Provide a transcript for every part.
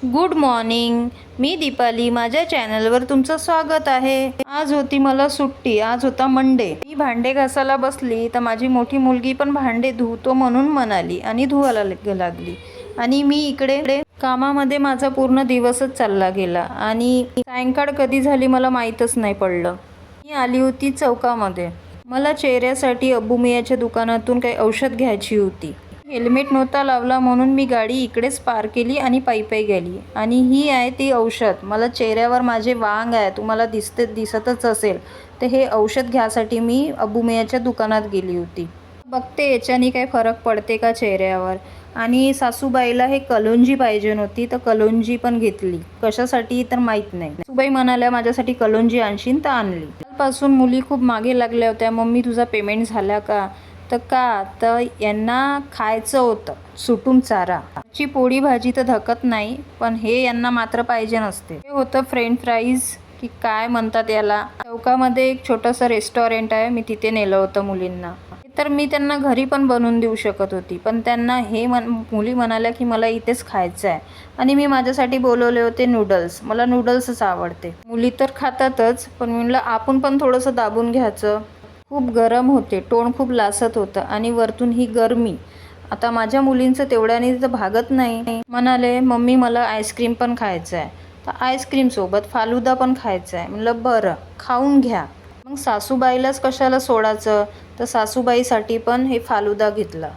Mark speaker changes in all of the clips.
Speaker 1: Good morning. मी दीपाली. माझ्या चॅनलवर तुमचं स्वागत आहे. आज होती मला सुट्टी. आज होता मंडे. मी भांडे घासायला बसली तर माझी मोठी मुलगी पण भांडे धुतो म्हणून म्हणाली आणि धुवायला लागली. आणि मी इकडे कामामध्ये माझा पूर्ण दिवसच चालला गेला आणि सायंकाळ कधी झाली मला माहीतच नाही पडलं. मी आली होती चौकामध्ये. मला चेहऱ्यासाठी अब्बूमियाच्या दुकानातून काही औषध घ्यायची होती. हेल्मेट नव्हता लावला म्हणून मी गाडी इकडेच पार केली आणि पायी गेली. आणि ही आहे ती औषध. मला चेहऱ्यावर माझे वांग आहे, तुम्हाला दिसतच असेल. तर हे औषध घ्यासाठी मी अब्बूमियाच्या दुकानात गेली होती. बघते याच्याने काही फरक पडते का चेहऱ्यावर. आणि सासूबाईला हे कलोंजी पाहिजे नव्हती तर कलोंजी पण घेतली. कशासाठी तर माहीत नाही. सासूबाई म्हणाल्या माझ्यासाठी कलोंजी आणशीन तर आणली. कालपासून मुली खूप मागे लागल्या होत्या, मम्मी तुझा पेमेंट झाला का. तर यांना खायचं होतं सुटून चारा. ची पोळी भाजी तर धकत नाही, पण हे यांना मात्र पाहिजे नसते. हे होतं फ्रेंच फ्राईज की काय म्हणतात याला. चौकामध्ये एक छोटंसं रेस्टॉरंट आहे, मी तिथे नेलं होतं मुलींना. तर मी त्यांना घरी पण बनवून देऊ शकत होती, पण त्यांना मुली म्हणाल्या की मला इथेच खायचं आहे. आणि मी माझ्यासाठी बोलवले होते नूडल्स. मला नूडल्सच आवडते. मुली तर खातातच, पण म्हणलं आपण पण थोडंसं दाबून घ्यायचं. खूप गरम होते, तोंड खूप लासत होतं आणि वरतून ही गरमी. आता माझ्या मुलींचं तेवढ्याने तर भागत नाही. म्हणाले मम्मी मला आईस्क्रीम पण खायचं आहे. तर आईस्क्रीमसोबत फालुदा पण खायचं आहे. म्हणलं बरं खाऊन घ्या. मग सासूबाईलाच कशाला सोडायचं, तर सासूबाईसाठी पण हे फालुदा घेतला.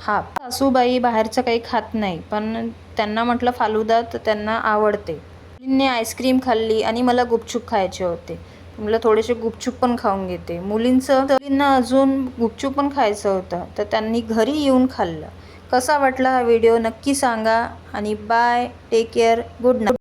Speaker 1: सासूबाई बाहेरचं काही खात नाही, पण त्यांना म्हटलं फालुदा तर त्यांना आवडते. मुलींनी आईस्क्रीम खाल्ली आणि मला गुपचूप खायचे होते. म्हटलं थोडेसे गुपचूप पण खाऊन घेते. मुलींना अजून गुपचूप पण खायचं होतं, तर त्यांनी घरी येऊन खाल्लं. कसा वाटला हा व्हिडिओ नक्की सांगा. आणि bye, take care, good night.